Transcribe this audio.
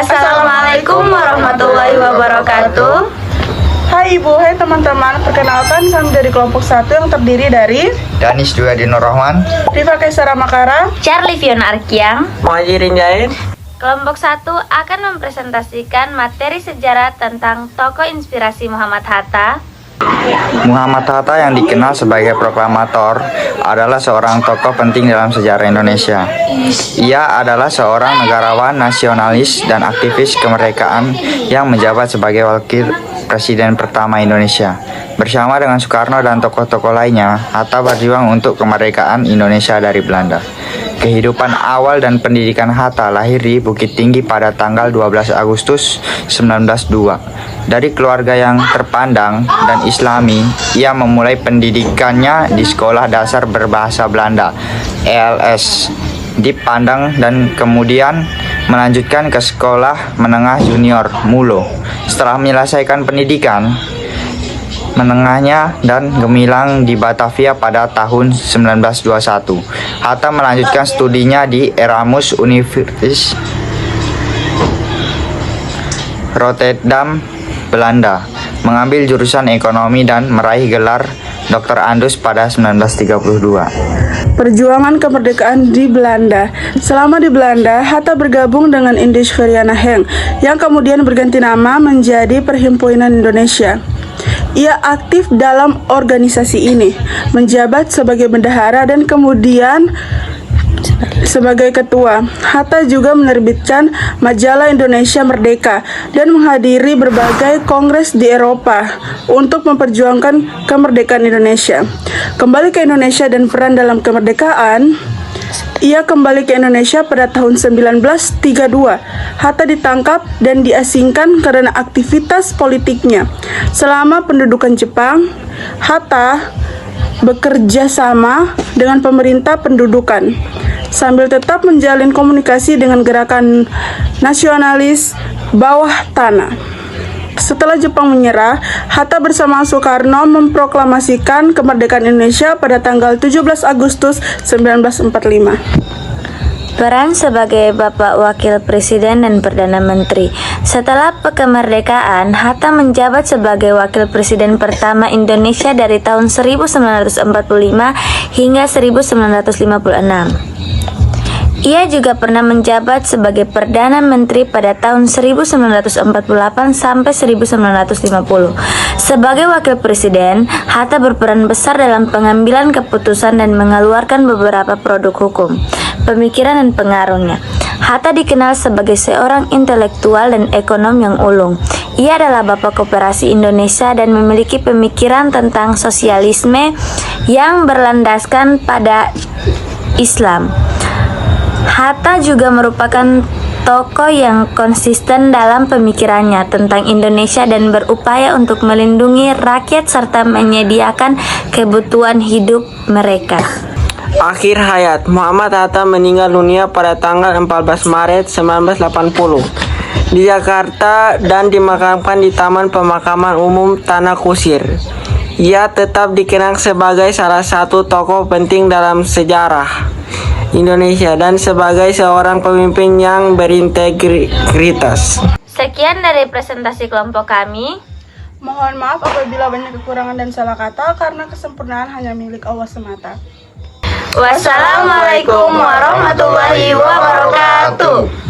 Assalamualaikum warahmatullahi wabarakatuh. Hai Ibu, hai teman-teman. Perkenalkan, kami dari kelompok 1 yang terdiri dari Danis Dwi Nur Rahman, Rifa Kaisara Makara, Charlie Fiona Arkiang. Muhajirin Jain. Kelompok 1 akan mempresentasikan materi sejarah tentang tokoh inspirasi Muhammad Hatta. Muhammad Hatta yang dikenal sebagai proklamator adalah seorang tokoh penting dalam sejarah Indonesia. Ia adalah seorang negarawan nasionalis dan aktivis kemerdekaan yang menjabat sebagai wakil presiden pertama Indonesia. Bersama dengan Soekarno dan tokoh-tokoh lainnya, Hatta berjuang untuk kemerdekaan Indonesia dari Belanda. Kehidupan awal dan pendidikan Hatta lahir di Bukit Tinggi pada tanggal 12 Agustus 1902. Dari keluarga yang terpandang dan Islami, ia memulai pendidikannya di Sekolah Dasar Berbahasa Belanda (ELS) di Padang dan kemudian melanjutkan ke Sekolah Menengah Junior Mulo. Setelah menyelesaikan pendidikan menengahnya dan gemilang di Batavia pada tahun 1921. Hatta melanjutkan studinya di Erasmus Universitas Rotterdam, Belanda, mengambil jurusan ekonomi dan meraih gelar Dr. Andus pada 1932. Perjuangan kemerdekaan di Belanda. Selama di Belanda, Hatta bergabung dengan Indische Vereniging yang kemudian berganti nama menjadi Perhimpunan Indonesia. Ia aktif dalam organisasi ini, menjabat sebagai bendahara dan kemudian sebagai ketua. Hatta juga menerbitkan majalah Indonesia Merdeka dan menghadiri berbagai kongres di Eropa untuk memperjuangkan kemerdekaan Indonesia. Kembali ke Indonesia dan peran dalam kemerdekaan. Ia kembali ke Indonesia pada tahun 1932. Hatta ditangkap dan diasingkan karena aktivitas politiknya. Selama pendudukan Jepang, Hatta bekerja sama dengan pemerintah pendudukan sambil tetap menjalin komunikasi dengan gerakan nasionalis bawah tanah. Setelah Jepang menyerah, Hatta bersama Soekarno memproklamasikan kemerdekaan Indonesia pada tanggal 17 Agustus 1945. Peran sebagai Bapak Wakil Presiden dan Perdana Menteri. Setelah kemerdekaan, Hatta menjabat sebagai Wakil Presiden pertama Indonesia dari tahun 1945 hingga 1956. Ia juga pernah menjabat sebagai Perdana Menteri pada tahun 1948 sampai 1950. Sebagai Wakil Presiden, Hatta berperan besar dalam pengambilan keputusan dan mengeluarkan beberapa produk hukum, pemikiran dan pengaruhnya. Hatta dikenal sebagai seorang intelektual dan ekonom yang ulung. Ia adalah Bapak Koperasi Indonesia dan memiliki pemikiran tentang sosialisme yang berlandaskan pada Islam. Hatta juga merupakan tokoh yang konsisten dalam pemikirannya tentang Indonesia dan berupaya untuk melindungi rakyat serta menyediakan kebutuhan hidup mereka. Akhir hayat. Muhammad Hatta meninggal dunia pada tanggal 14 Maret 1980 di Jakarta dan dimakamkan di Taman Pemakaman Umum Tanah Kusir. Ia tetap dikenang sebagai salah satu tokoh penting dalam sejarah Indonesia dan sebagai seorang pemimpin yang berintegritas. Sekian dari presentasi kelompok kami. Mohon maaf apabila banyak kekurangan dan salah kata karena kesempurnaan hanya milik Allah semata. Wassalamualaikum warahmatullahi wabarakatuh.